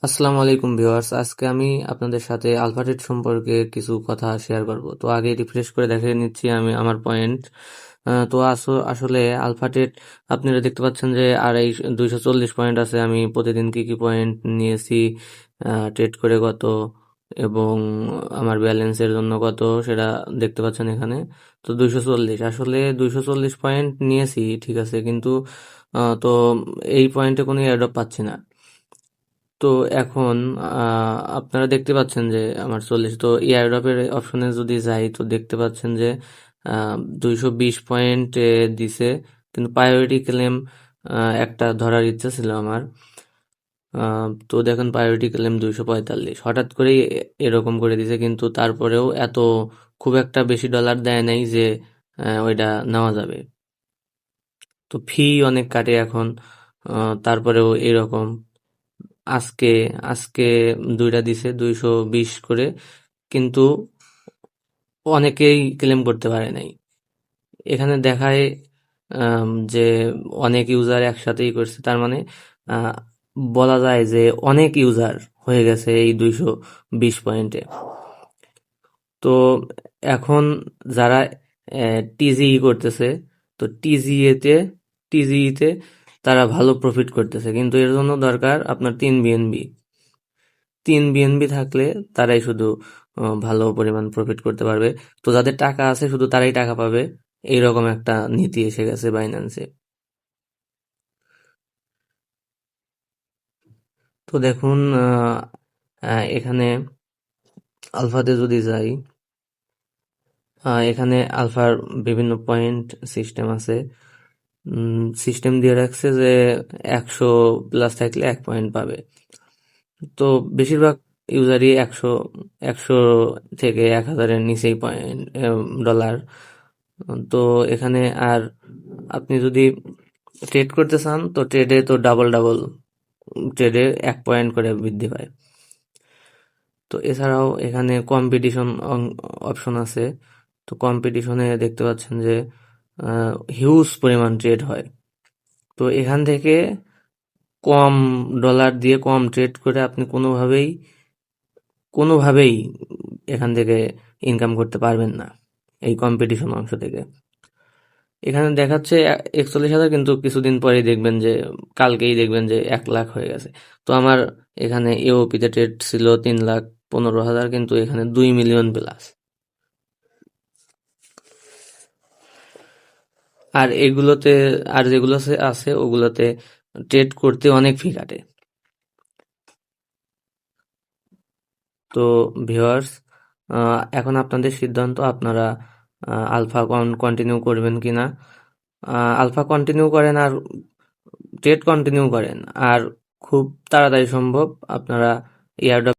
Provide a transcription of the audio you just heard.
আসসালামু আলাইকুম ভিউয়ার্স, আজকে আমি আপনাদের সাথে আলফাটেট সম্পর্কে কিছু কথা শেয়ার করব। তো আগে রিফ্রেশ করে দেখে নিচ্ছি আমি আমার পয়েন্ট। তো আসলে আলফাটেট আপনারা দেখতে পাচ্ছেন যে আর এই 240 পয়েন্ট আছে। আমি প্রতিদিন কি কি পয়েন্ট নিয়েছি, ট্রেড করে কত, এবং আমার ব্যালেন্সের জন্য কত সেটা দেখতে পাচ্ছেন এখানে। তো 240, আসলে 240 পয়েন্ট নিয়েছি, ঠিক আছে, কিন্তু তো এই পয়েন্টে কোনো এয়ারড্রপ পাচ্ছি না। তো এখন আপনারা দেখতে পাচ্ছেন যে আমার 40, তো এয়ারড্রপের অপশনে যদি যাই তো দেখতে পাচ্ছেন যে 220 পয়েন্ট দিছে, কিন্তু প্রায়োরিটি ক্লেম একটা ধরার ইচ্ছা ছিল আমার। তো দেখেন প্রায়োরিটি ক্লেম 245 হঠাৎ করেই এরকম করে দিছে, কিন্তু তারপরেও এত খুব একটা বেশি ডলার দেয় নাই যে ওইটা নেওয়া যাবে। তো ফি অনেক কাটে এখন, তারপরেও এরকম। আজকে আজকে দুইটা দিছে 220 করে, কিন্তু অনেকেই ক্লেম করতে পারে নাই। এখানে দেখায় যে অনেক ইউজার একসাথেই করছে, তার মানে আহ, বলা যায় যে অনেক ইউজার হয়ে গেছে এই 220 পয়েন্টে। তো এখন যারা টিজিই করতেছে, তো টিজিইতে তারা ভালো প্রফিট করতেছে, কিন্তু এর জন্য দরকার আপনার 3 বিএনবি। 3 বিএনবি থাকলে তারাই শুধু ভালো পরিমাণ প্রফিট করতে পারবে। তো যাদের টাকা আছে শুধু তারাই টাকা পাবে, এইরকম একটা নীতি এসে গেছে বাইন্যান্সে। তো দেখুন, এখানে আলফাতে যদি যাই, এখানে আলফার বিভিন্ন পয়েন্ট সিস্টেম আছে। সিস্টেম দিয়ে রাখছে যে 100+ থাকলে 1 পয়েন্ট পাবে। তো বেশিরভাগ ইউজারই 100 থেকে 1000-এর নিচেই পয়েন্ট, ডলার। তো এখানে আর আপনি যদি ট্রেড করতে চান তো ট্রেডে তো ডাবল ডাবল, ট্রেডে 1 পয়েন্ট করে বৃদ্ধি পায়। তো এছাড়াও এখানে কম্পিটিশন অপশন আছে। তো কম্পিটিশনে দেখতে পাচ্ছেন যে হিউজ পরিমাণ ট্রেড হয়। তো এখান থেকে কম ডলার দিয়ে কম ট্রেড করে আপনি কোনোভাবেই এখান থেকে ইনকাম করতে পারবেন না, এই কম্পিটিশন অংশ থেকে। এখানে দেখাচ্ছে 41,000, কিন্তু কিছুদিন পরেই দেখবেন যে কালকেই দেখবেন যে 1 লাখ হয়ে গেছে। তো আমার এখানে এওপিতে ট্রেড ছিল 3,15,000, কিন্তু এখানে 2 মিলিয়ন প্লাস। আর এগুলোতে, আর যেগুলো আছে ওগুলোতে ট্রেড করতে অনেক ফি কাটে। তো ভিউয়ার্স, এখন আপনাদের সিদ্ধান্ত, আপনারা আলফা কন্টিনিউ করবেন কিনা। আলফা কন্টিনিউ করেন আর ট্রেড কন্টিনিউ করেন, আর খুব তাড়াতাড়ি সম্ভব আপনারা এয়ারড্রপ